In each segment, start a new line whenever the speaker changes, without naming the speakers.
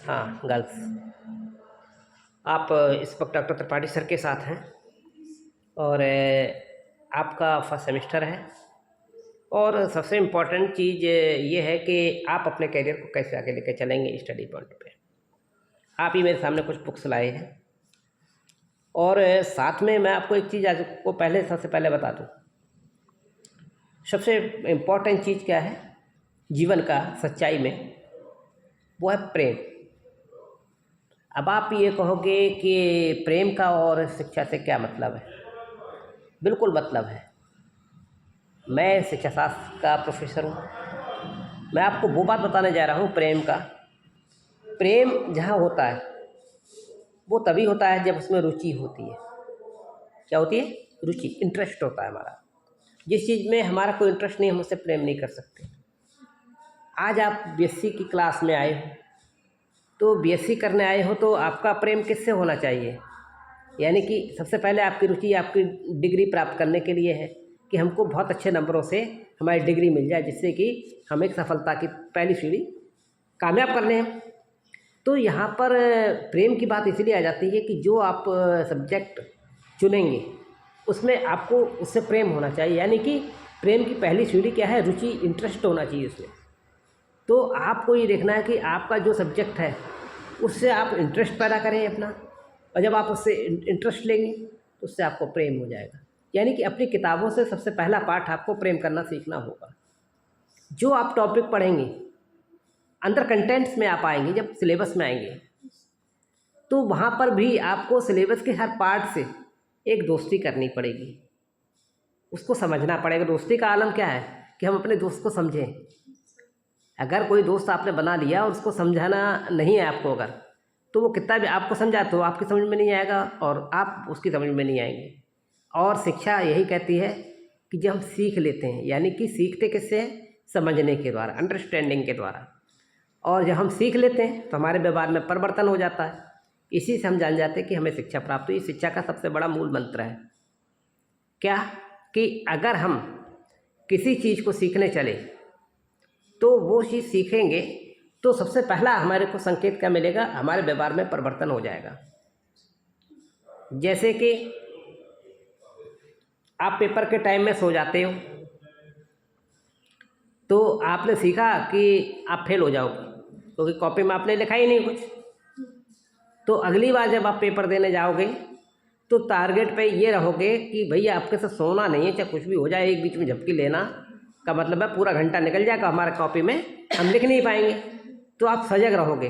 हाँ, गर्ल्स। आप इस वक्त डॉक्टर त्रिपाठी सर के साथ हैं और आपका फर्स्ट सेमेस्टर है। और सबसे इम्पोर्टेंट चीज़ ये है कि आप अपने करियर को कैसे आगे लेकर चलेंगे स्टडी पॉइंट पे। आप ही मेरे सामने कुछ बुक्स लाए हैं और साथ में मैं आपको एक चीज़ आज को सबसे पहले बता दूँ। सबसे इम्पोर्टेंट चीज़ क्या है जीवन का सच्चाई में, वो है प्रेम। अब आप ये कहोगे कि प्रेम का और शिक्षा से क्या मतलब है? बिल्कुल मतलब है। मैं शिक्षा शास्त्र का प्रोफेसर हूँ। मैं आपको वो बात बताने जा रहा हूँ प्रेम का। प्रेम जहाँ होता है वो तभी होता है जब उसमें रुचि होती है। क्या होती है? रुचि, इंटरेस्ट होता है हमारा। जिस चीज़ में हमारा कोई इंटरेस्ट नहीं, हम उससे प्रेम नहीं कर सकते। आज आप बीएससी की क्लास में आए हो, तो बीएससी करने आए हो तो आपका प्रेम किससे होना चाहिए? यानी कि सबसे पहले आपकी रुचि आपकी डिग्री प्राप्त करने के लिए है कि हमको बहुत अच्छे नंबरों से हमारी डिग्री मिल जाए, जिससे कि हम एक सफलता की पहली सीढ़ी कामयाब कर लें। तो यहाँ पर प्रेम की बात इसलिए आ जाती है कि जो आप सब्जेक्ट चुनेंगे उसमें आपको उससे प्रेम होना चाहिए। यानी कि प्रेम की पहली सीढ़ी क्या है? रुचि, इंटरेस्ट होना चाहिए उसमें। तो आपको ये देखना है कि आपका जो सब्जेक्ट है उससे आप इंटरेस्ट पैदा करें अपना, और जब आप उससे इंटरेस्ट लेंगे तो उससे आपको प्रेम हो जाएगा। यानी कि अपनी किताबों से सबसे पहला पाठ आपको प्रेम करना सीखना होगा। जो आप टॉपिक पढ़ेंगे, अंदर कंटेंट्स में आप आएंगे, जब सिलेबस में आएंगे तो वहाँ पर भी आपको सिलेबस के हर पार्ट से एक दोस्ती करनी पड़ेगी, उसको समझना पड़ेगा। दोस्ती का आलम क्या है कि हम अपने दोस्त को समझें। अगर कोई दोस्त आपने बना लिया और उसको समझाना नहीं है आपको, अगर तो वो कितना भी आपको समझा तो आपकी समझ में नहीं आएगा और आप उसकी समझ में नहीं आएंगे। और शिक्षा यही कहती है कि जब हम सीख लेते हैं, यानी कि सीखते किससे हैं? समझने के द्वारा, अंडरस्टैंडिंग के द्वारा। और जब हम सीख लेते हैं तो हमारे व्यवहार में परिवर्तन हो जाता है। इसी से हम जान जाते हैं कि हमें शिक्षा प्राप्त हुई। शिक्षा का सबसे बड़ा मूल मंत्र है क्या? कि अगर हम किसी चीज़ को सीखने चले तो वो चीज़ सीखेंगे तो सबसे पहला हमारे को संकेत क्या मिलेगा? हमारे व्यवहार में परिवर्तन हो जाएगा। जैसे कि आप पेपर के टाइम में सो जाते हो तो आपने सीखा कि आप फेल हो जाओगे क्योंकि कॉपी में आपने लिखा ही नहीं कुछ। तो अगली बार जब आप पेपर देने जाओगे तो टारगेट पे ये रहोगे कि भैया आपके साथ सोना नहीं है, चाहे कुछ भी हो जाए, एक बीच में झपकी लेना का मतलब है पूरा घंटा निकल जाएगा हमारे कॉपी में, हम लिख नहीं पाएंगे। तो आप सजग रहोगे।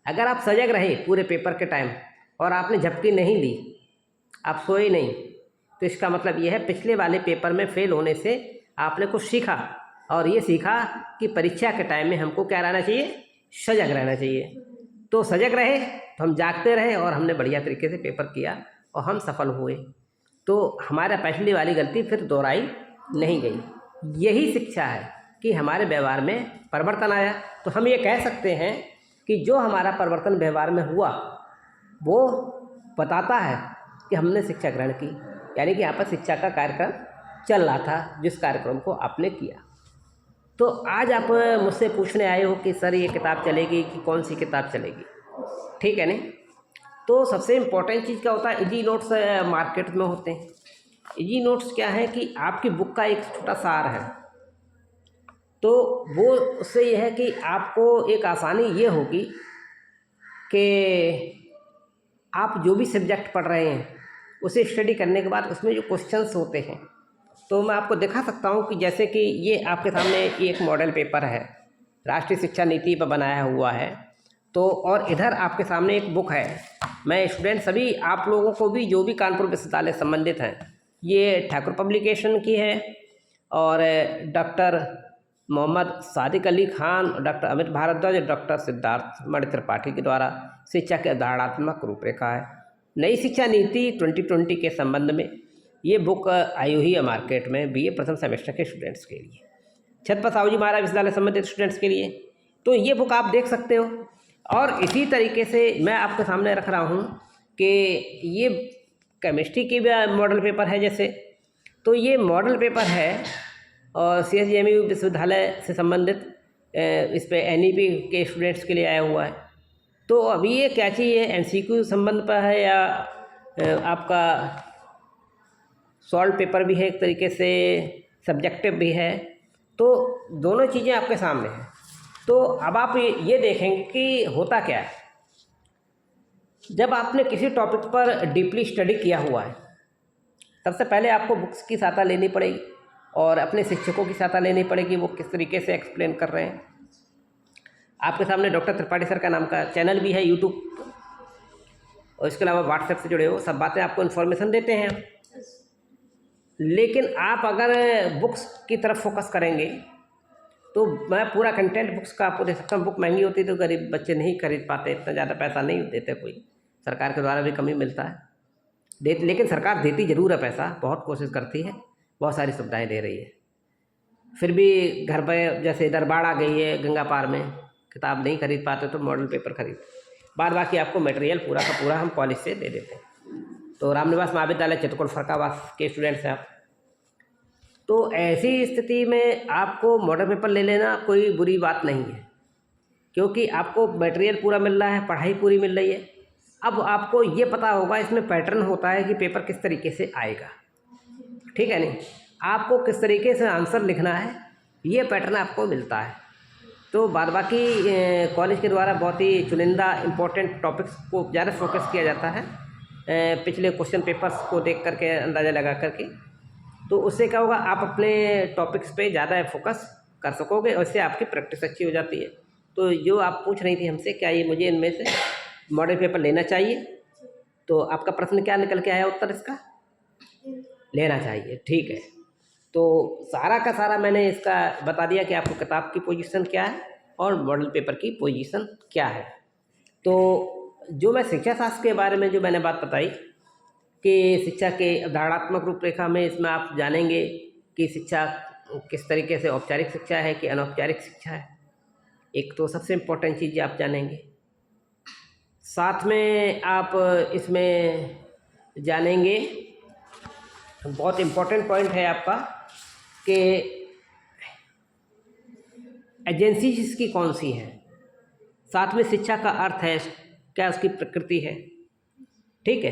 अगर आप सजग रहे पूरे पेपर के टाइम और आपने झपकी नहीं ली, आप सोए नहीं, तो इसका मतलब ये है पिछले वाले पेपर में फेल होने से आपने कुछ सीखा। और ये सीखा कि परीक्षा के टाइम में हमको क्या रहना चाहिए? सजग रहना चाहिए। तो सजग रहे तो हम जागते रहे और हमने बढ़िया तरीके से पेपर किया और हम सफल हुए। तो हमारा पहली वाली गलती फिर दोहराई नहीं गई। यही शिक्षा है कि हमारे व्यवहार में परिवर्तन आया। तो हम ये कह सकते हैं कि जो हमारा परिवर्तन व्यवहार में हुआ वो बताता है कि हमने शिक्षा ग्रहण की। यानी कि यहाँ पर शिक्षा का कार्यक्रम चल रहा था, जिस कार्यक्रम को आपने किया। तो आज आप मुझसे पूछने आए हो कि सर ये किताब चलेगी कि कौन सी किताब चलेगी, ठीक है नहीं? तो सबसे इम्पोर्टेंट चीज़ क्या होता है? इजी नोट्स मार्केट में होते हैं। इजी नोट्स क्या है कि आपकी बुक का एक छोटा सार है। तो वो उससे ये है कि आपको एक आसानी ये होगी कि आप जो भी सब्जेक्ट पढ़ रहे हैं उसे स्टडी करने के बाद उसमें जो क्वेश्चंस होते हैं, तो मैं आपको दिखा सकता हूँ कि जैसे कि ये आपके सामने एक मॉडल पेपर है, राष्ट्रीय शिक्षा नीति पर बनाया हुआ है। तो और इधर आपके सामने एक बुक है। मैं स्टूडेंट सभी आप लोगों को भी जो भी कानपुर विश्वविद्यालय संबंधित हैं, ये ठाकुर पब्लिकेशन की है और doctor Mohammad Sadiq Ali Khan, doctor Amit Bhardwaj, doctor Siddharth Mani Tripathi के द्वारा शिक्षा के धारणात्मक रूपरेखा है। नई शिक्षा नीति 2020 के संबंध में ये बुक आई हुई है मार्केट में बीए प्रथम सेमेस्टर के स्टूडेंट्स के लिए, छत्रपति साहू जी महाराज विश्वविद्यालय संबंधित स्टूडेंट्स के लिए। तो ये बुक आप देख सकते हो। और इसी तरीके से मैं आपके सामने रख रहा हूँ कि ये केमिस्ट्री की मॉडल पेपर है जैसे, तो ये मॉडल पेपर है और CSJMU विश्वविद्यालय से संबंधित इस पर NEP के स्टूडेंट्स के लिए आया हुआ है। तो अभी ये क्या चाहिए, MCQ संबंध पर है या आपका सॉल्व पेपर भी है, एक तरीके से सब्जेक्टिव भी है, तो दोनों चीज़ें आपके सामने हैं। तो अब आप ये देखेंगे कि होता क्या है। जब आपने किसी टॉपिक पर डीपली स्टडी किया हुआ है, सबसे पहले आपको बुक्स की सहायता लेनी पड़ेगी और अपने शिक्षकों की सहायता लेनी पड़ेगी, वो किस तरीके से एक्सप्लेन कर रहे हैं। आपके सामने डॉक्टर त्रिपाठी सर का नाम का चैनल भी है यूट्यूब, और इसके अलावा व्हाट्सएप से जुड़े हो, सब बातें आपको इन्फॉर्मेशन देते हैं। लेकिन आप अगर बुक्स की तरफ फोकस करेंगे तो मैं पूरा कंटेंट बुक्स का आपको दे सकता हूँ। बुक महंगी होती है तो गरीब बच्चे नहीं खरीद पाते, इतना ज़्यादा पैसा नहीं देते, कोई सरकार के द्वारा भी कमी मिलता है लेकिन सरकार देती ज़रूर है पैसा, बहुत कोशिश करती है, बहुत सारी सुविधाएं दे रही है। फिर भी घर पर जैसे इधर बाढ़ आ गई है गंगा पार में, किताब नहीं खरीद पाते तो मॉडल पेपर खरीद, बाद बाकी आपको मटेरियल पूरा का पूरा हम कॉलेज से दे देते हैं। तो रामनिवास महाविद्यालय चित्रकूट फरक्कावास के स्टूडेंट्स हैं आप, तो ऐसी स्थिति में आपको मॉडल पेपर ले लेना कोई बुरी बात नहीं है, क्योंकि आपको मटेरियल पूरा मिल रहा है, पढ़ाई पूरी मिल रही है। अब आपको ये पता होगा इसमें पैटर्न होता है कि पेपर किस तरीके से आएगा, ठीक है नहीं, आपको किस तरीके से आंसर लिखना है, ये पैटर्न आपको मिलता है। तो बाद बाकी कॉलेज के द्वारा बहुत ही चुनिंदा इम्पोर्टेंट टॉपिक्स को ज़्यादा फोकस किया जाता है, पिछले क्वेश्चन पेपर्स को देख करके अंदाज़ा लगा करके, तो उससे क्या होगा, आप अपने टॉपिक्स पे ज़्यादा फोकस कर सकोगे और इससे आपकी प्रैक्टिस अच्छी हो जाती है। तो जो आप पूछ रही थी हमसे, क्या ये मुझे इनमें से मॉडल पेपर लेना चाहिए, तो आपका प्रश्न क्या निकल के आया उत्तर इसका? लेना चाहिए, ठीक है। तो सारा का सारा मैंने इसका बता दिया कि आपको किताब की पोजीशन क्या है और मॉडल पेपर की पोजीशन क्या है। तो जो मैं शिक्षा शास्त्र के बारे में जो मैंने बात बताई कि शिक्षा के अवधारणात्मक रूपरेखा में, इसमें आप जानेंगे कि शिक्षा किस तरीके से औपचारिक शिक्षा है कि अनौपचारिक शिक्षा है, एक तो सबसे इम्पोर्टेंट चीज़ आप जानेंगे। साथ में आप इसमें जानेंगे, बहुत इम्पोर्टेंट पॉइंट है आपका, कि एजेंसी इसकी कौन सी है, साथ में शिक्षा का अर्थ है क्या, उसकी प्रकृति है, ठीक है,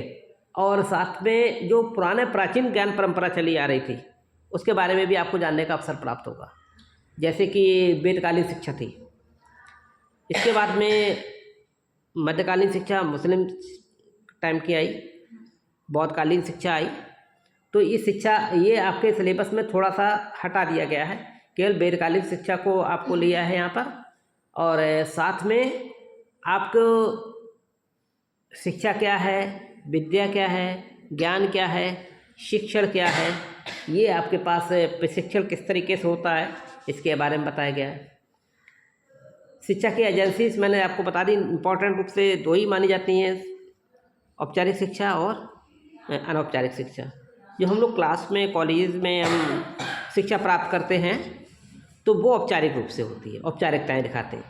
और साथ में जो पुराने प्राचीन ज्ञान परंपरा चली आ रही थी उसके बारे में भी आपको जानने का अवसर प्राप्त होगा। जैसे कि वेदकालीन शिक्षा थी, इसके बाद में मध्यकालीन शिक्षा मुस्लिम टाइम की आई, बौद्धकालीन शिक्षा आई, तो ये शिक्षा ये आपके सिलेबस में थोड़ा सा हटा दिया गया है, केवल वेदकालीन शिक्षा को आपको लिया है यहाँ पर, और साथ में आपको शिक्षा क्या है, विद्या क्या है, ज्ञान क्या है, शिक्षण क्या है, ये आपके पास प्रशिक्षण किस तरीके से होता है इसके बारे में बताया गया है। शिक्षा की एजेंसीज मैंने आपको बता दी, इम्पोर्टेंट रूप से दो ही मानी जाती हैं, औपचारिक शिक्षा और अनौपचारिक शिक्षा। जो हम लोग क्लास में कॉलेज में हम शिक्षा प्राप्त करते हैं तो वो औपचारिक रूप से होती है, औपचारिकताएँ दिखाते हैं।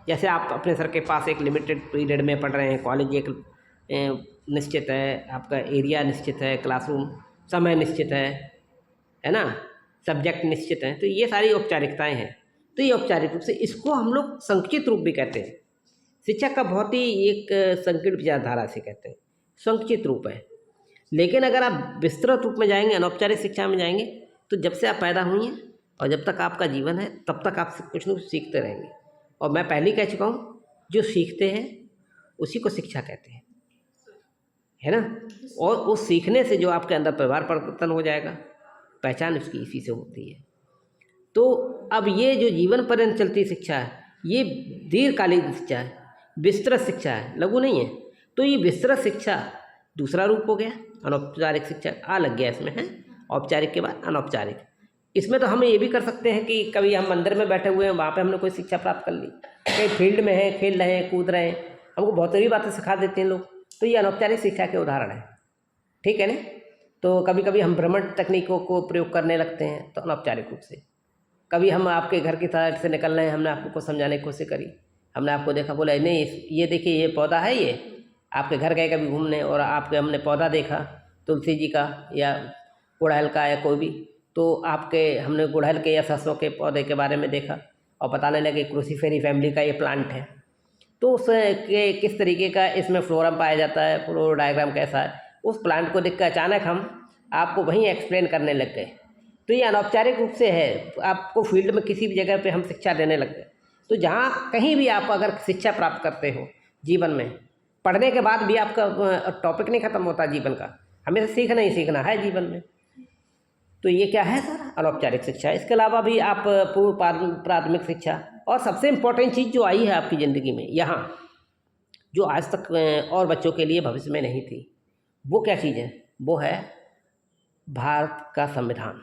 जैसे आप अपने सर के पास एक लिमिटेड पीरियड में पढ़ रहे हैं, कॉलेज एक निश्चित है, आपका एरिया निश्चित है, क्लासरूम समय निश्चित है ना, सब्जेक्ट निश्चित हैं, तो ये सारी औपचारिकताएं हैं। तो ये औपचारिक रूप से, इसको हम लोग संकुचित रूप भी कहते हैं। शिक्षा का बहुत ही एक संकीर्ण विचारधारा से कहते हैं, संकुचित रूप है। लेकिन अगर आप विस्तृत रूप में जाएंगे, अनौपचारिक शिक्षा में जाएंगे, तो जब से आप पैदा हुई हैं और जब तक आपका जीवन है तब तक आप कुछ न कुछ सीखते रहेंगे। और मैं पहले ही कह चुका हूँ, जो सीखते हैं उसी को शिक्षा कहते हैं, है ना। और उस सीखने से जो आपके अंदर व्यवहार परिवर्तन हो जाएगा, पहचान उसकी इसी से होती है। तो अब ये जो जीवन पर्यंत चलती शिक्षा है, ये दीर्घकालीन शिक्षा है, विस्तृत शिक्षा है, लघु नहीं है। तो ये विस्तृत शिक्षा दूसरा रूप हो गया, अनौपचारिक शिक्षा आ लग गया इसमें, है औपचारिक के बाद अनौपचारिक। इसमें तो हम ये भी कर सकते हैं कि कभी हम मंदिर में बैठे हुए हैं, वहाँ पे हमने कोई शिक्षा प्राप्त कर ली, कहीं फील्ड में है, खेल रहे हैं, कूद रहे हैं, हमको बहुत सारी बातें सिखा देते हैं लोग, तो ये अनौपचारिक शिक्षा के उदाहरण है, ठीक है ना। तो कभी कभी हम भ्रमण तकनीकों को प्रयोग करने लगते हैं, तो अनौपचारिक रूप से। कभी हम आपके घर की साइड से निकल रहे हैं, हमने आपको समझाने की कोशिश करी, हमने आपको देखा, बोला नहीं ये देखिए ये पौधा है, ये आपके घर गए कभी घूमने और आपके हमने पौधा देखा तुलसी जी का या गुड़हल का या कोई भी, तो आपके हमने गुड़हल के या सरसों के पौधे के बारे में देखा और बताने लगे क्रूसीफेरी फैमिली का ये प्लांट है। तो उस के किस तरीके का इसमें फ्लोरम पाया जाता है, फ्लोर डायग्राम कैसा है, उस प्लांट को देख कर अचानक हम आपको वहीं एक्सप्लेन करने लग गए। तो ये अनौपचारिक रूप से है, आपको फील्ड में किसी भी जगह पे हम शिक्षा देने लग गए। तो जहाँ कहीं भी आप अगर शिक्षा प्राप्त करते हो जीवन में, पढ़ने के बाद भी आपका टॉपिक नहीं ख़त्म होता जीवन का, हमें सीखना ही सीखना है जीवन में। तो ये क्या है सर, अनौपचारिक शिक्षा। इसके अलावा भी आप पूर्व प्राथमिक शिक्षा, और सबसे इम्पोर्टेंट चीज़ जो आई है आपकी ज़िंदगी में यहाँ, जो आज तक और बच्चों के लिए भविष्य में नहीं थी, वो क्या चीज़ है, वो है भारत का संविधान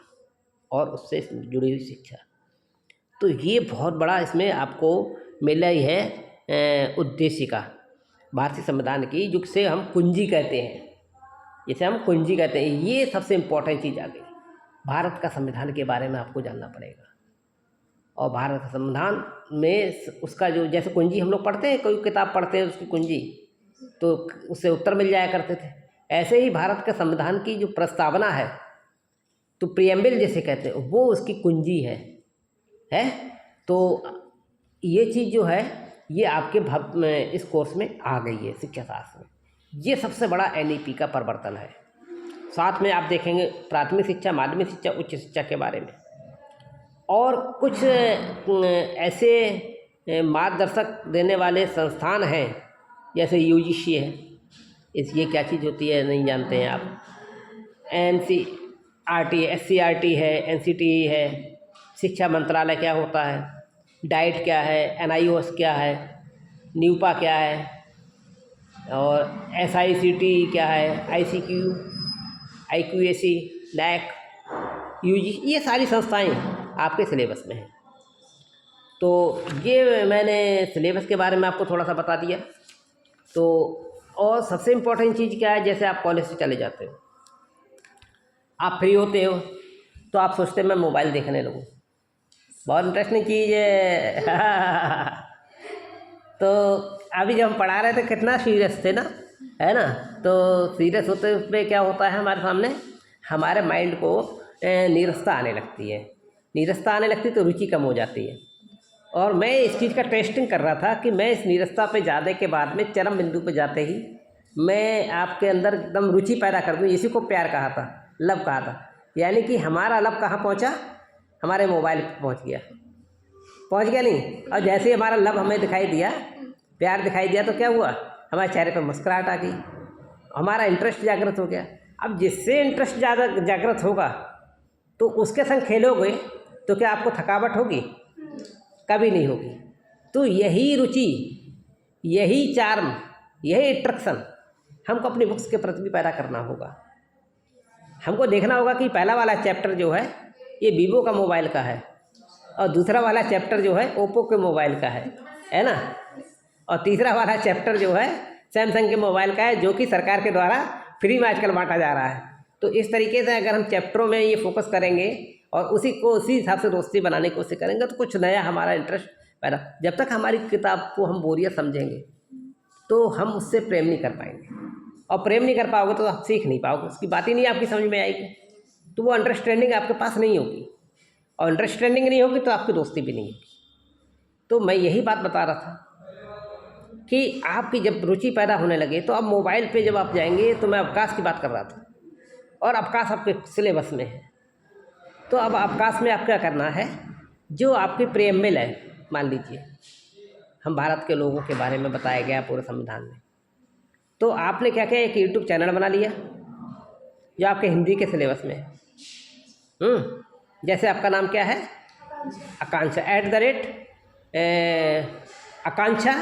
और उससे जुड़ी हुई शिक्षा। तो ये बहुत बड़ा इसमें आपको मिला ही है उद्देश्य का, भारतीय संविधान की, जिसे हम कुंजी कहते हैं, जिसे हम कुंजी कहते हैं। ये सबसे इम्पोर्टेंट चीज़ आ गई। भारत का संविधान के बारे में आपको जानना पड़ेगा, और भारत का संविधान में उसका जो, जैसे कुंजी हम लोग पढ़ते हैं, कोई किताब पढ़ते हैं उसकी कुंजी, तो उससे उत्तर मिल जाया करते थे, ऐसे ही भारत के संविधान की जो प्रस्तावना है, तो प्रियम्बल जिसे कहते हैं, वो उसकी कुंजी है। तो ये चीज़ जो है, ये आपके इस कोर्स में आ गई है शिक्षा शास्त्र में। ये सबसे बड़ा एनईपी का परिवर्तन है। साथ में आप देखेंगे प्राथमिक शिक्षा, माध्यमिक शिक्षा, उच्च शिक्षा के बारे में, और कुछ ऐसे मार्गदर्शक देने वाले संस्थान हैं, जैसे यूजीसी है, ये क्या चीज़ होती है नहीं जानते हैं आप, एनसीईआरटी, एससीईआरटी है, एनसीटीई है, शिक्षा मंत्रालय क्या होता है, डाइट क्या है, एनआईओएस क्या है, न्यूपा क्या है, और एसआईसीटी क्या है, आईसीक्यू, आईक्यूएसी, नैक, यूजी, ये सारी संस्थाएं आपके सिलेबस में हैं। तो ये मैंने सिलेबस के बारे में आपको थोड़ा सा बता दिया। तो और सबसे इम्पोर्टेंट चीज़ क्या है, जैसे आप कॉलेज से चले जाते हो, आप फ्री होते हो, तो आप सोचते हैं मैं मोबाइल देखने लगूँ, बहुत इंटरेस्टिंग चीज़ है। तो अभी जब हम पढ़ा रहे थे कितना सीरियस थे ना, है ना, तो सीरियस होते हुए क्या होता है हमारे सामने, हमारे माइंड को नीरसता आने लगती है, नीरसता आने लगती है तो रुचि कम हो जाती है। और मैं इस चीज़ का टेस्टिंग कर रहा था कि मैं इस नीरसता पे जाने के बाद में चरम बिंदु पे जाते ही मैं आपके अंदर एकदम रुचि पैदा कर दूँ। इसी को प्यार कहा था, लव कहा था। यानी कि हमारा लव कहाँ पहुँचा, हमारे मोबाइल पहुँच गया नहीं। और जैसे ही हमारा लव हमें दिखाई दिया, प्यार दिखाई दिया, तो क्या हुआ, हमारे चेहरे पर मुस्कुराहट आ गई, हमारा इंटरेस्ट जागृत हो गया। अब जिससे इंटरेस्ट ज़्यादा जागृत होगा तो उसके संग खेलोगे तो क्या आपको थकावट होगी, कभी नहीं होगी। तो यही रुचि, यही चार्म, यही अट्रैक्शन हमको अपनी बुक्स के प्रति भी पैदा करना होगा। हमको देखना होगा कि पहला वाला चैप्टर जो है ये वीवो का मोबाइल का है, और दूसरा वाला चैप्टर जो है ओप्पो के मोबाइल का है ना, और तीसरा वाला चैप्टर जो है सैमसंग के मोबाइल का है, जो कि सरकार के द्वारा फ्री में आजकल बांटा जा रहा है। तो इस तरीके से अगर हम चैप्टरों में ये फोकस करेंगे और उसी हिसाब से दोस्ती बनाने की कोशिश करेंगे, तो कुछ नया हमारा इंटरेस्ट पैदा। जब तक हमारी किताब को हम बोरियत समझेंगे तो हम उससे प्रेम नहीं कर पाएंगे, और प्रेम नहीं कर पाओगे तो आप सीख नहीं पाओगे, उसकी बात ही नहीं आपकी समझ में आएगी, तो वो अंडरस्टैंडिंग आपके पास नहीं होगी, और अंडरस्टैंडिंग नहीं होगी तो आपकी दोस्ती भी नहीं होगी। तो मैं यही बात बता रहा था कि आपकी जब रुचि पैदा होने लगे, तो अब मोबाइल पे जब आप जाएंगे, तो मैं अवकाश की बात कर रहा था, और अवकाश आपके सिलेबस में है। तो अब अवकाश में आप क्या करना है, जो आपकी प्रेमबिल है, मान लीजिए हम भारत के लोगों के बारे में बताया गया पूरे संविधान में, तो आपने क्या किया, एक यूट्यूब चैनल बना लिया जो आपके हिंदी के सिलेबस में है। जैसे आपका नाम क्या है, आकांक्षा, @आकांक्षा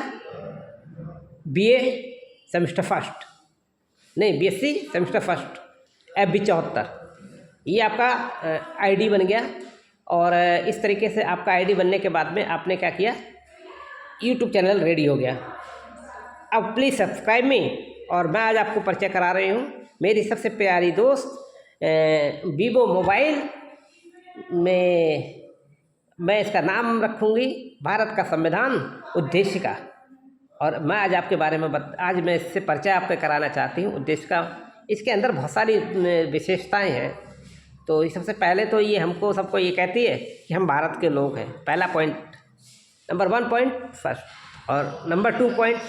BA सेमेस्टर फर्स्ट, नहीं BSc सेमेस्टर फर्स्ट FB 74, ये आपका आईडी बन गया। और इस तरीके से आपका आईडी बनने के बाद में आपने क्या किया, यूट्यूब चैनल रेडी हो गया। अब प्लीज़ सब्सक्राइब मी, और मैं आज आपको परिचय करा रही हूँ मेरी सबसे प्यारी दोस्त वीवो मोबाइल में। मैं इसका नाम रखूँगी भारत का संविधान उद्देश्य का, और मैं आज आपके बारे में आज मैं इससे परिचय आपको कराना चाहती हूँ उद्देश्य का। इसके अंदर बहुत सारी विशेषताएं हैं। तो सबसे पहले तो ये हमको सबको ये कहती है कि हम भारत के लोग हैं, पहला पॉइंट, नंबर 1 पॉइंट फर्स्ट। और नंबर 2 पॉइंट,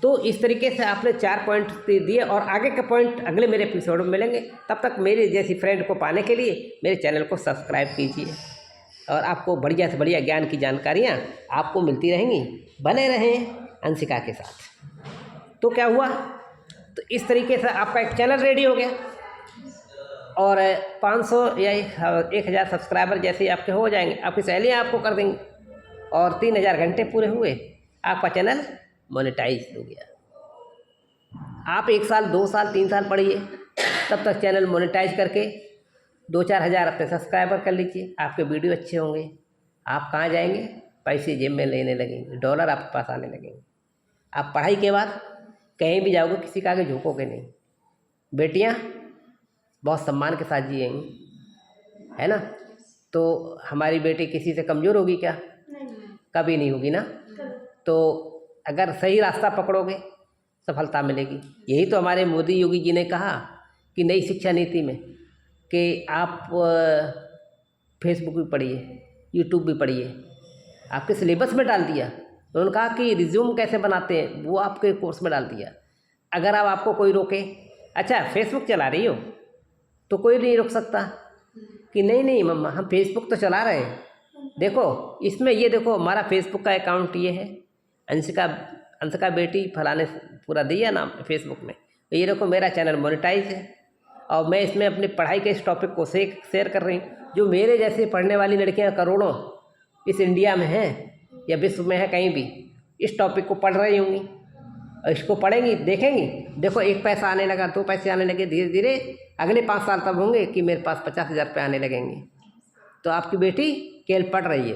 तो इस तरीके से आपने 4 पॉइंट दिए और आगे के पॉइंट अगले मेरे एपिसोड में मिलेंगे। तब तक मेरे जैसी फ्रेंड को पाने के लिए मेरे चैनल को सब्सक्राइब कीजिए और आपको बढ़िया से बढ़िया ज्ञान की जानकारियाँ आपको मिलती रहेंगी। बने रहें अंशिका के साथ। तो क्या हुआ, तो इस तरीके से आपका एक चैनल रेडी हो गया और 500 या 1000 सब्सक्राइबर जैसे आपके हो जाएंगे, आपकी सहेलियाँ आपको कर देंगी और 3000 घंटे पूरे हुए, आपका चैनल मोनेटाइज हो गया। आप 1 साल 2 साल 3 साल पढ़िए, तब तक चैनल मोनेटाइज करके 2-4 हज़ार अपने सब्सक्राइबर कर लीजिए। आपके वीडियो अच्छे होंगे, आप कहाँ जाएंगे, पैसे जेब में लेने लगेंगे, डॉलर आपके पास आने लगेंगे। आप पढ़ाई के बाद कहीं भी जाओगे किसी का आगे झुकोगे नहीं। बेटियाँ बहुत सम्मान के साथ जिएंगी, है ना। तो हमारी बेटी किसी से कमज़ोर होगी क्या? कभी नहीं होगी ना। तो अगर सही रास्ता पकड़ोगे सफलता मिलेगी। यही तो हमारे मोदी योगी जी ने कहा कि नई शिक्षा नीति में कि आप फेसबुक भी पढ़िए, यूट्यूब भी पढ़िए, आपके सिलेबस में डाल दिया। उन्होंने कहा कि रिज्यूम कैसे बनाते हैं वो आपके कोर्स में डाल दिया। अगर अब आपको कोई रोके, अच्छा फेसबुक चला रही हो तो कोई नहीं रोक सकता कि नहीं नहीं मम्मा हम फेसबुक तो चला रहे हैं, देखो इसमें ये देखो हमारा फेसबुक का अकाउंट ये है, अंशिका बेटी फलाने पूरा दिया नाम फेसबुक में, तो ये देखो मेरा चैनल मोनेटाइज है और मैं इसमें अपनी पढ़ाई के इस टॉपिक को शेयर कर रही हूँ। जो मेरे जैसे पढ़ने वाली लड़कियाँ करोड़ों इस इंडिया में हैं या विश्व में है कहीं भी, इस टॉपिक को पढ़ रही होंगी और इसको पढ़ेंगी, देखेंगी, देखो 1 पैसा आने लगा, 2 पैसे आने लगे, धीरे धीरे अगले 5 साल तब होंगे कि मेरे पास 50,000 रुपये आने लगेंगे। तो आपकी बेटी केवल पढ़ रही है।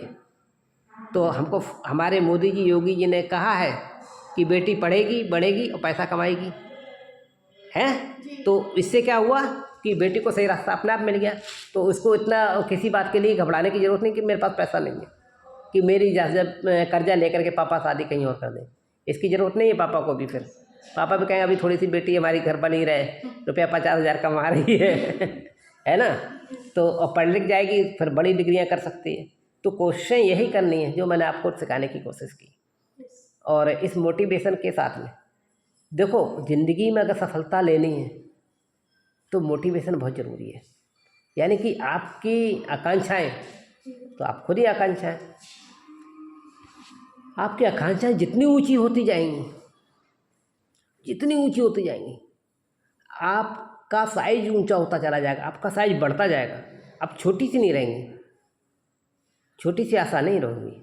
तो हमको हमारे मोदी जी योगी जी ने कहा है कि बेटी पढ़ेगी, बढ़ेगी और पैसा कमाएगी, हैं। तो इससे क्या हुआ कि बेटी को सही रास्ता अपने आप मिल गया। तो उसको इतना किसी बात के लिए घबराने की ज़रूरत नहीं कि मेरे पास पैसा नहीं है, कि मेरी जब कर्जा लेकर के पापा शादी कहीं और कर दें, इसकी ज़रूरत नहीं है पापा को भी। फिर पापा भी कहेंगे अभी थोड़ी सी बेटी हमारी घर बनी रहे, रुपया 50,000 कमा रही है ना। तो और पढ़ लिख जाएगी फिर बड़ी डिग्रियां कर सकती है। तो कोशिशें यही करनी है जो मैंने आपको सिखाने की कोशिश की। और इस मोटिवेशन के साथ में देखो, ज़िंदगी में अगर सफलता लेनी है तो मोटिवेशन बहुत ज़रूरी है। यानी कि आपकी आकांक्षाएं, तो आप खुद ही आकांक्षाएं, आपकी आकांक्षाएं जितनी ऊंची होती जाएंगी, जितनी ऊंची होती जाएंगी, आपका साइज ऊंचा होता चला जाएगा, आपका साइज बढ़ता जाएगा। आप छोटी सी नहीं रहेंगी, छोटी सी आशा नहीं रहोगी,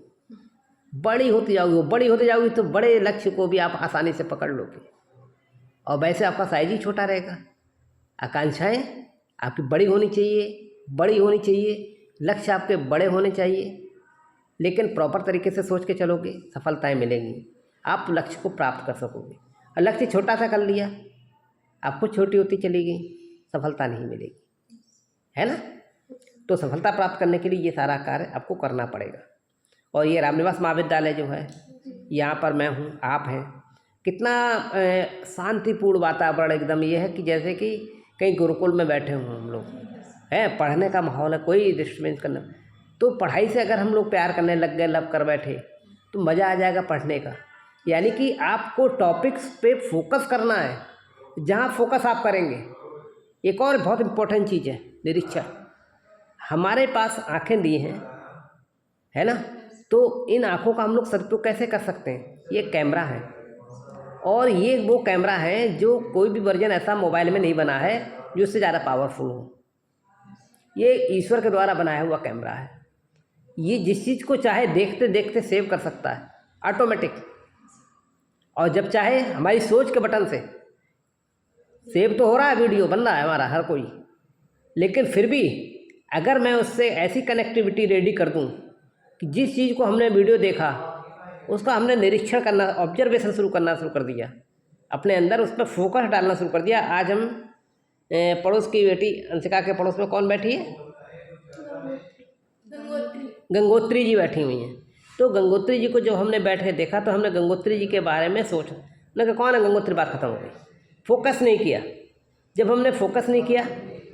बड़ी होती जाओगी। वो बड़ी होती जाओगी तो बड़े लक्ष्य को भी आप आसानी से पकड़ लोगे और वैसे आपका साइज ही छोटा रहेगा। आकांक्षाएं आपकी बड़ी होनी चाहिए, बड़ी होनी चाहिए, लक्ष्य आपके बड़े होने चाहिए। लेकिन प्रॉपर तरीके से सोच के चलोगे सफलताएं मिलेंगी, आप लक्ष्य को प्राप्त कर सकोगे। और लक्ष्य छोटा सा कर लिया, आपको छोटी होती चली गई, सफलता नहीं मिलेगी, है ना। तो सफलता प्राप्त करने के लिए ये सारा कार्य आपको करना पड़ेगा। और ये रामनिवास महाविद्यालय जो है, यहाँ पर मैं हूँ, आप हैं, कितना शांतिपूर्ण वातावरण एकदम ये है कि जैसे कि कहीं गुरुकुल में बैठे हों हम लोग, हैं। पढ़ने का माहौल है, कोई डिस्टर्बेंस करना। तो पढ़ाई से अगर हम लोग प्यार करने लग गए, लव कर बैठे, तो मज़ा आ जाएगा पढ़ने का। यानी कि आपको टॉपिक्स पे फोकस करना है, जहाँ फोकस आप करेंगे। एक और बहुत इम्पोर्टेंट चीज़ है निरीक्षण। हमारे पास आँखें दी हैं, है ना, तो इन आँखों का हम लोग सदुपयोग कैसे कर सकते हैं। ये कैमरा है और ये वो कैमरा है जो कोई भी वर्जन ऐसा मोबाइल में नहीं बना है जो उससे ज़्यादा पावरफुल हो। ये ईश्वर के द्वारा बनाया हुआ कैमरा है। ये जिस चीज़ को चाहे देखते देखते सेव कर सकता है ऑटोमेटिक, और जब चाहे हमारी सोच के बटन से सेव तो हो रहा है, वीडियो बन रहा है हमारा हर कोई। लेकिन फिर भी अगर मैं उससे ऐसी कनेक्टिविटी रेडी कर दूं कि जिस चीज़ को हमने वीडियो देखा उसका हमने निरीक्षण करना, ऑब्जर्वेशन शुरू करना शुरू कर दिया, अपने अंदर उस पर फोकस डालना शुरू कर दिया। आज हम पड़ोस की बेटी अंशिका के पड़ोस में कौन बैठी है, गंगोत्री जी बैठी हुई हैं। तो गंगोत्री जी को जब हमने बैठे देखा तो हमने गंगोत्री जी के बारे में सोचा, मैंने कहा कौन है गंगोत्री, बात खत्म हो गई। फोकस नहीं किया। जब हमने फोकस नहीं किया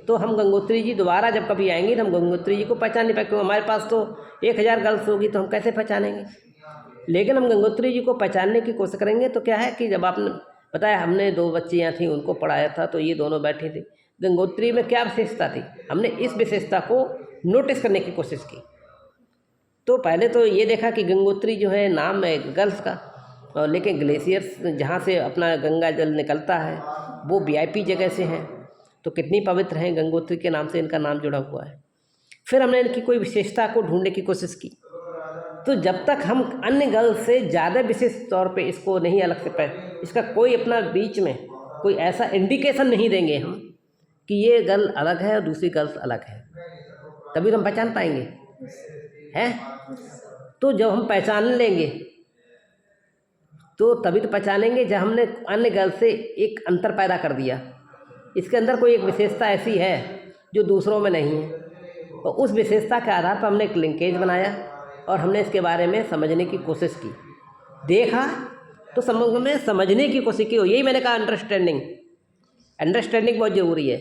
तो हम गंगोत्री जी दोबारा जब कभी आएंगी तो हम गंगोत्री जी को पहचान नहीं पाए, क्योंकि हमारे पास तो 1000 गर्ल्स होगी तो हम कैसे पहचानेंगे। लेकिन हम गंगोत्री जी को पहचानने की कोशिश करेंगे तो क्या है कि जब आपने बताया हमने 2 बच्चियाँ थीं उनको पढ़ाया था तो ये दोनों बैठी थी, गंगोत्री में क्या विशेषता थी, हमने इस विशेषता को नोटिस करने की कोशिश की। तो पहले तो ये देखा कि गंगोत्री जो है नाम है गर्ल्स का, और लेकिन ग्लेशियर्स जहाँ से अपना गंगा जल निकलता है वो वीआईपी जगह से हैं, तो कितनी पवित्र हैं, गंगोत्री के नाम से इनका नाम जुड़ा हुआ है। फिर हमने इनकी कोई विशेषता को ढूंढने की कोशिश की, तो जब तक हम अन्य गल से ज़्यादा विशेष तौर पे इसको नहीं अलग से इसका कोई अपना बीच में कोई ऐसा इंडिकेशन नहीं देंगे हम कि ये गल अलग है और दूसरी गर्ल्स अलग है, तभी तो हम पहचान पाएंगे हैं। तो जब हम पहचान लेंगे तो तभी तो पहचानेंगे जब हमने अन्य गल से एक अंतर पैदा कर दिया, इसके अंदर कोई एक विशेषता ऐसी है जो दूसरों में नहीं है, और उस विशेषता के आधार पर हमने एक लिंकेज बनाया और हमने इसके बारे में समझने की कोशिश की, देखा तो समझने की कोशिश की। यही मैंने कहा अंडरस्टैंडिंग बहुत ज़रूरी है।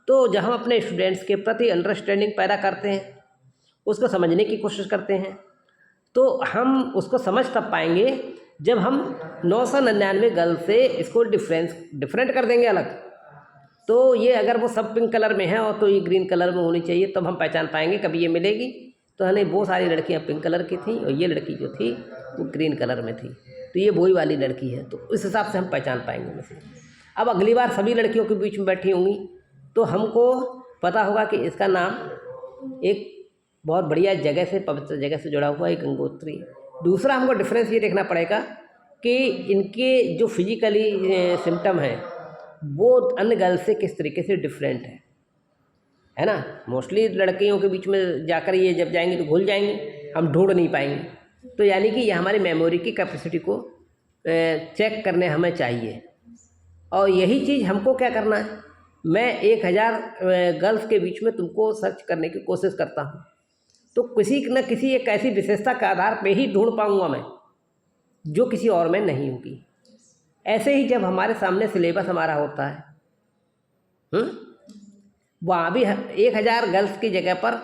तो जब हम अपने स्टूडेंट्स के प्रति अंडरस्टैंडिंग पैदा करते हैं, उसको समझने की कोशिश करते हैं, तो हम उसको समझ तब पाएंगे जब हम 999 गर्ल से इसको डिफरेंट कर देंगे अलग। तो ये अगर वो सब पिंक कलर में है और तो ये ग्रीन कलर में होनी चाहिए, तब हम पहचान पाएंगे कभी ये मिलेगी। तो हमें वो सारी लड़कियां पिंक कलर की थी और ये लड़की जो थी वो ग्रीन कलर में थी, तो ये वही वाली लड़की है, तो इस हिसाब से हम पहचान पाएंगे उनसे। अब अगली बार सभी लड़कियों के बीच में बैठी होंगी तो हमको पता होगा कि इसका नाम एक बहुत बढ़िया जगह से, पवित्र जगह से जुड़ा हुआ है, गंगोत्री। दूसरा हमको डिफरेंस ये देखना पड़ेगा कि इनके जो फिजिकली सिम्टम हैं वो अन्य गर्ल से किस तरीके से डिफरेंट है ना। मोस्टली लड़कियों के बीच में जाकर ये जब जाएंगे तो भूल जाएंगे, हम ढूंढ नहीं पाएंगे। तो यानी कि ये हमारी मेमोरी की कैपेसिटी को चेक करने हमें चाहिए, और यही चीज़ हमको क्या करना है, मैं 1000 गर्ल्स के बीच में तुमको सर्च करने की कोशिश करता हूँ, तो किसी न किसी एक ऐसी विशेषता के आधार पे ही ढूंढ पाऊँगा मैं जो किसी और में नहीं होगी। ऐसे ही जब हमारे सामने सिलेबस हमारा होता है, वहाँ भी 1000 गर्ल्स की जगह पर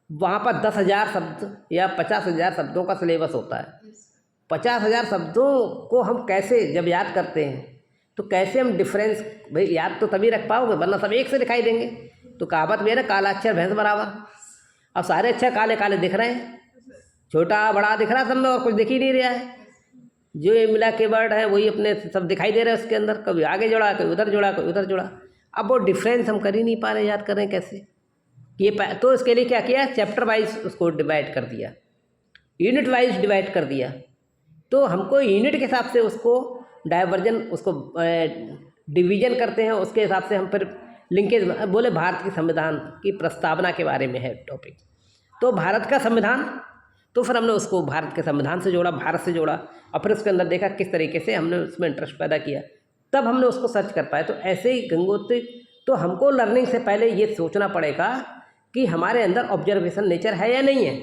वहाँ पर 10,000 शब्द या 50,000 शब्दों का सिलेबस होता है। 50,000 शब्दों को हम कैसे जब याद करते हैं तो कैसे हम डिफरेंस, भाई याद तो तभी रख पाओगे वरना सब एक से दिखाई देंगे। तो कहावत भी है ना, काला अक्षर भैंस बराबर। अब सारे अक्षर काले काले दिख रहे हैं, छोटा बड़ा दिख रहा है सब में, और कुछ दिख ही नहीं रहा है। जो ये मिला के वर्ड है वही अपने सब दिखाई दे रहा है उसके अंदर, कभी आगे जुड़ा, कभी उधर जुड़ा, कभी उधर जुड़ा। अब वो डिफरेंस हम कर ही नहीं पा रहे, याद करें कैसे ये। तो इसके लिए क्या किया, चैप्टर वाइज उसको डिवाइड कर दिया, यूनिट वाइज डिवाइड कर दिया। तो हमको यूनिट के हिसाब से उसको डाइवर्जन, उसको डिवीजन करते हैं, उसके हिसाब से हम फिर लिंकेज बोले। भारत के संविधान की प्रस्तावना के बारे में है टॉपिक, तो भारत का संविधान, तो फिर हमने उसको भारत के संविधान से जोड़ा, भारत से जोड़ा, और फिर उसके अंदर देखा किस तरीके से हमने उसमें इंटरेस्ट पैदा किया, तब हमने उसको सर्च कर पाए। तो ऐसे ही गंगोत्री, तो हमको लर्निंग से पहले ये सोचना पड़ेगा कि हमारे अंदर ऑब्जर्वेशन नेचर है या नहीं है।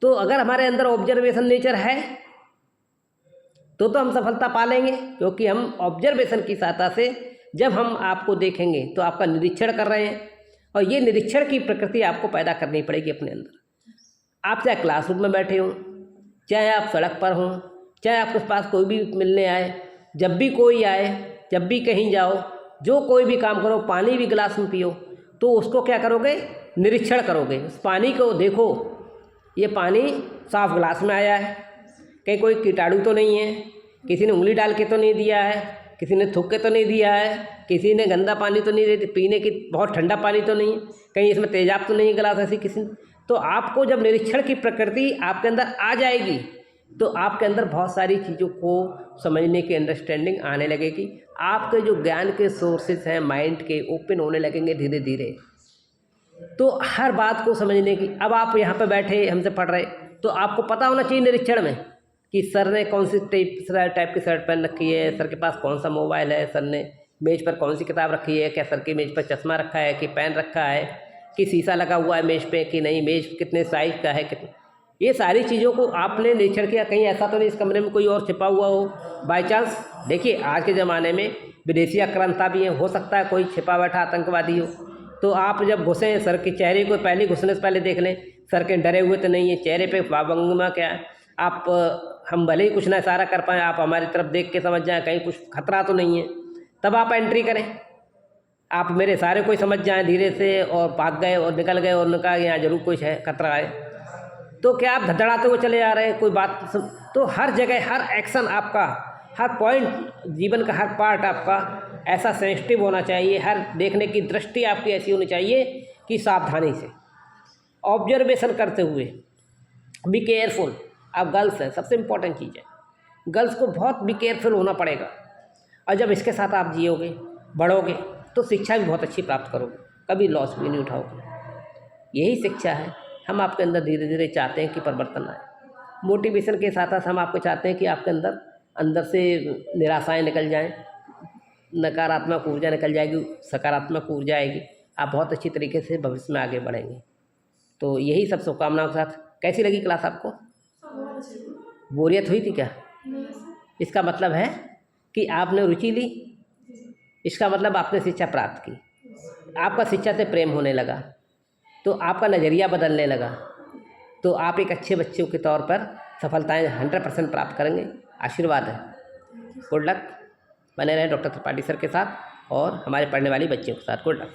तो अगर हमारे अंदर ऑब्जर्वेशन नेचर है तो हम सफलता पा लेंगे, क्योंकि हम ऑब्जर्वेशन की सहायता से जब हम आपको देखेंगे तो आपका निरीक्षण कर रहे हैं, और ये निरीक्षण की प्रकृति आपको पैदा करनी पड़ेगी अपने अंदर। आप चाहे क्लासरूम में बैठे हों, चाहे आप सड़क पर हों, चाहे आपके पास कोई भी मिलने आए, जब भी कोई आए, जब भी कहीं जाओ, जो कोई भी काम करो, पानी भी गिलास में पियो, तो उसको क्या करोगे, निरीक्षण करोगे। उस पानी को देखो, ये पानी साफ गिलास में आया है, कहीं कोई कीटाणु तो नहीं है, किसी ने उंगली डाल के तो नहीं दिया है, किसी ने थूक के तो नहीं दिया है, किसी ने गंदा पानी तो नहीं दे, पीने की बहुत ठंडा पानी तो नहीं है, कहीं इसमें तेजाब तो नहीं गिलास ऐसी किसी। तो आपको जब निरीक्षण की प्रकृति आपके अंदर आ जाएगी तो आपके अंदर बहुत सारी चीज़ों को समझने की अंडरस्टैंडिंग आने लगेगी। आपके जो ज्ञान के सोर्सेज हैं माइंड के, ओपन होने लगेंगे धीरे धीरे। तो हर बात को समझने की, अब आप यहाँ पे बैठे हमसे पढ़ रहे, तो आपको पता होना चाहिए निरीक्षण में कि सर ने कौन सी टाइप की शर्ट पहन रखी है, सर के पास कौन सा मोबाइल है, सर ने मेज़ पर कौन सी किताब रखी है, क्या सर की मेज़ पर चश्मा रखा है कि पेन रखा है, कि शीशा लगा हुआ है मेज़ पे कि नहीं, मेज़ कितने साइज का है, कितने। ये सारी चीज़ों को आपने निरीक्षण किया। कहीं ऐसा तो नहीं इस कमरे में कोई और छिपा हुआ हो बाई चांस। देखिए आज के ज़माने में विदेशी आक्रांता भी है, हो सकता है कोई छिपा बैठा आतंकवादी हो। तो आप जब घुसें, सर के चेहरे को पहले घुसने से पहले देख लें, सर के डरे हुए तो नहीं है, चेहरे पे भावभंगिमा क्या है। आप हम भले ही कुछ ना इशारा कर पाएँ, आप हमारी तरफ देख के समझ जाएँ कहीं कुछ खतरा तो नहीं है, तब आप एंट्री करें। आप मेरे इशारे को ही समझ जाएँ धीरे से और भाग गए और निकल गए और उन्होंने कहा यहाँ जरूर कुछ है, खतरा है, तो क्या आप धड़धड़ाते हुए चले जा रहे हैं, कोई बात तो हर जगह हर एक्शन आपका, हर पॉइंट, जीवन का हर पार्ट आपका ऐसा सेंसिटिव होना चाहिए, हर देखने की दृष्टि आपकी ऐसी होनी चाहिए कि सावधानी से ऑब्जर्वेशन करते हुए, बी केयरफुल। आप गर्ल्स हैं, सबसे इम्पोर्टेंट चीज़ है, गर्ल्स को बहुत बी केयरफुल होना पड़ेगा। और जब इसके साथ आप जियोगे, बढ़ोगे, तो शिक्षा भी बहुत अच्छी प्राप्त करोगे, कभी लॉस भी नहीं उठाओगे। यही शिक्षा है, हम आपके अंदर धीरे धीरे चाहते हैं कि परिवर्तन आए। मोटिवेशन के साथ साथ हम आपको चाहते हैं कि आपके अंदर से निराशाएं निकल जाएं, नकारात्मक ऊर्जा निकल जाएगी, सकारात्मक ऊर्जा आएगी, आप बहुत अच्छी तरीके से भविष्य में आगे बढ़ेंगे। तो यही सब शुभकामनाओं के साथ, कैसी लगी क्लास आपको? बोरियत हुई थी क्या? इसका मतलब है कि आपने रुचि ली, इसका मतलब आपने शिक्षा प्राप्त की, आपका शिक्षा से प्रेम होने लगा, तो आपका नज़रिया बदलने लगा, तो आप एक अच्छे बच्चों के तौर पर सफलताएं 100% प्राप्त करेंगे। आशीर्वाद है। Good luck. बने रहें डॉक्टर त्रिपाठी सर के साथ और हमारे पढ़ने वाली बच्चियों के साथ। Good luck.